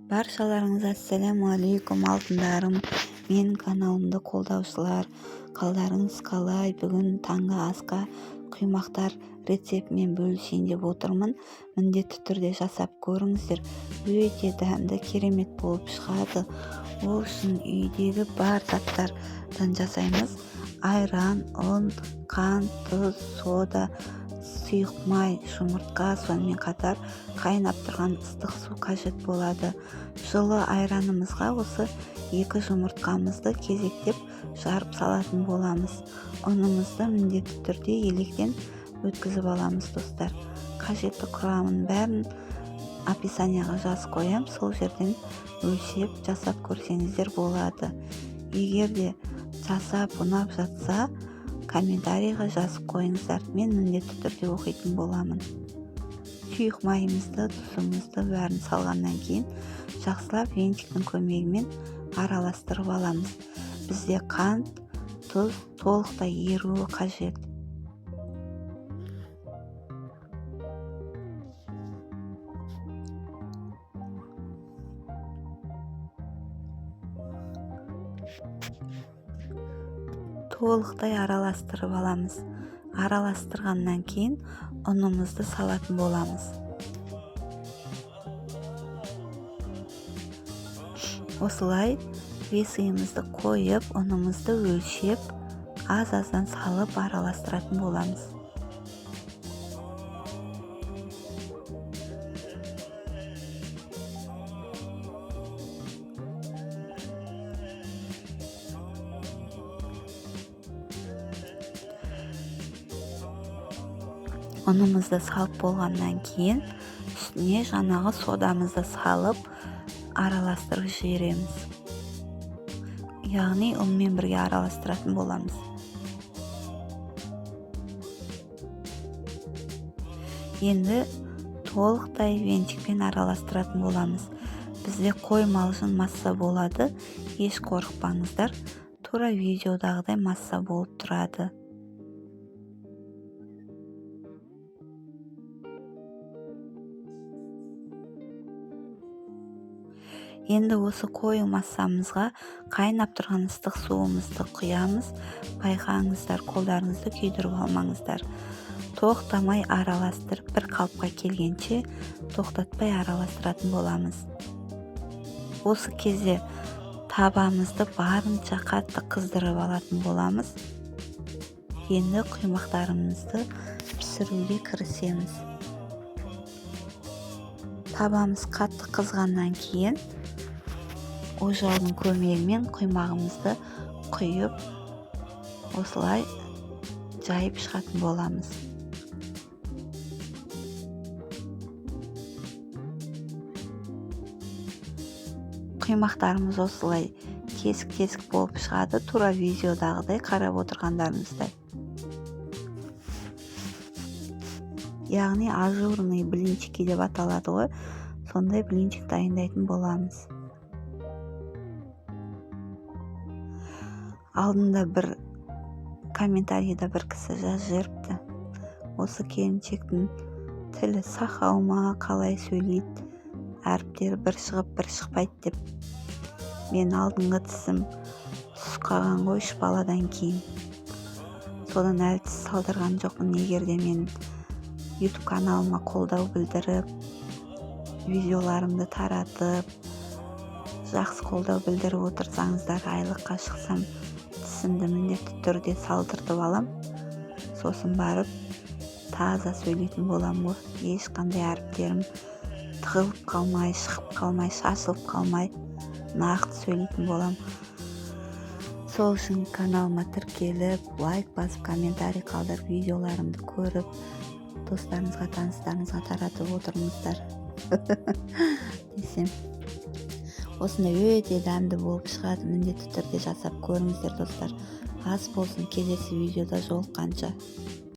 Баршаларыңызға ассаламу алейкум алтындарым. Менің каналымды қолдаушылар, қалдарыңыз қалай? Бүгін таңғы асқа құймақтар рецептімен бөлісейін деп отырмын. Міндетті түрде жасап көріңіздер. Өте дәмді, керемет болып шығады. Ол үшін үйдегі бар заттардан жасаймыз. Айран, ұн, қант, тұз, сода, сұйық май, жұмыртқа, сонымен қатар қайнап тұрған ыстық су қажет болады. Жылы айранымызға осы 2 жұмыртқамызды кезектеп жарып салатын боламыз. Ұнымызды міндетті түрде електен өткізіп аламыз, достар. Қажетті құрамын бәрін описанияға жазып қоям, сол жерден өлшеп жасап көрсеңіздер болады. Егер де жасап ұнап жатса, комментарийға жазып қойыңыздар, мен міндетті түрде оқитын боламын. Сұйық майымызды, тұзымызды бәрін салғаннан кейін жақсылап венчиктің көмегімен араластырып аламыз. Бізде қант, тұз толықтай еруі қажет. Толықтай араластырып аламыз. Араластырғаннан кейін ұнымызды салатын боламыз. Осылай весімізді қойып, ұнымызды өлшеп, аз-аздан салып араластыратын боламыз. Ұнымызды салып болғаннан кейін үстіне жаңағы содамызды салып араластырып жібереміз. Яғни ұнмен бірге араластыратын боламыз. Енді толықтай венчикпен араластыратын боламыз. Бізде қоймалжын масса болады. Еш қорықпаңыздар. Тура видеодағыдай масса болып тұрады. Енді осы қою массамызға қайнап тұрған ыстық суымызды құямыз. Байқаңыздар, қолдарыңызды күйдіріп алмаңыздар. Тоқтамай араластырып, бір қалыпқа келгенше тоқтатпай араластыратын боламыз. Осы кезде табамызды барынша қатты қыздырып алатын боламыз. Енді құймақтарымызды пісіруге кірісеміз. Табамыз қатты қызғаннан кейін ожаудың көмегімен құймағымызды құйып, осылай жайып шығатын боламыз. Құймақтарымыз осылай кесік-кесік болып шығады, тура видеодағыдай қарап отырғандарыңыздай. Яғни ажурный блинчики деп аталады ғой, сондай блинчик дайындайтын боламыз. Алдында бір комментарийда бір кісі жазып жіберіпті. Осы келіншектің тілі сақау ма, қалай сөйлейді, әріптері бір шығып бір шықпайды деп. Мен алдыңғы тісім түсіп қалған ғой 3 баладан кейін. Содан әлі тіс салдырған жоқпын. Егер де мен YouTube каналыма қолдау білдіріп, видеоларымды таратып, жақсы қолдау білдіріп отырсаңыздар, айлыққа шықсам, тісімді міндетті түрде салдыртып алам. Сосын барып таза сөйлейтін болам ғой. Ешқандай әріптерім тығылып қалмай, шығып қалмай, шашылып қалмай, нақты сөйлейтін болам. Сол үшін каналыма тіркеліп, лайк басып, комментарий қалдырып, видеоларымды көріп, достарыңызға, таныстарыңызға таратып отырыңыздар. Десем, осындай өте дәмді болып шығады. Міндетті түрде жасап көріңіздер, достар. Ас болсын, келесі видеода жолыққанша.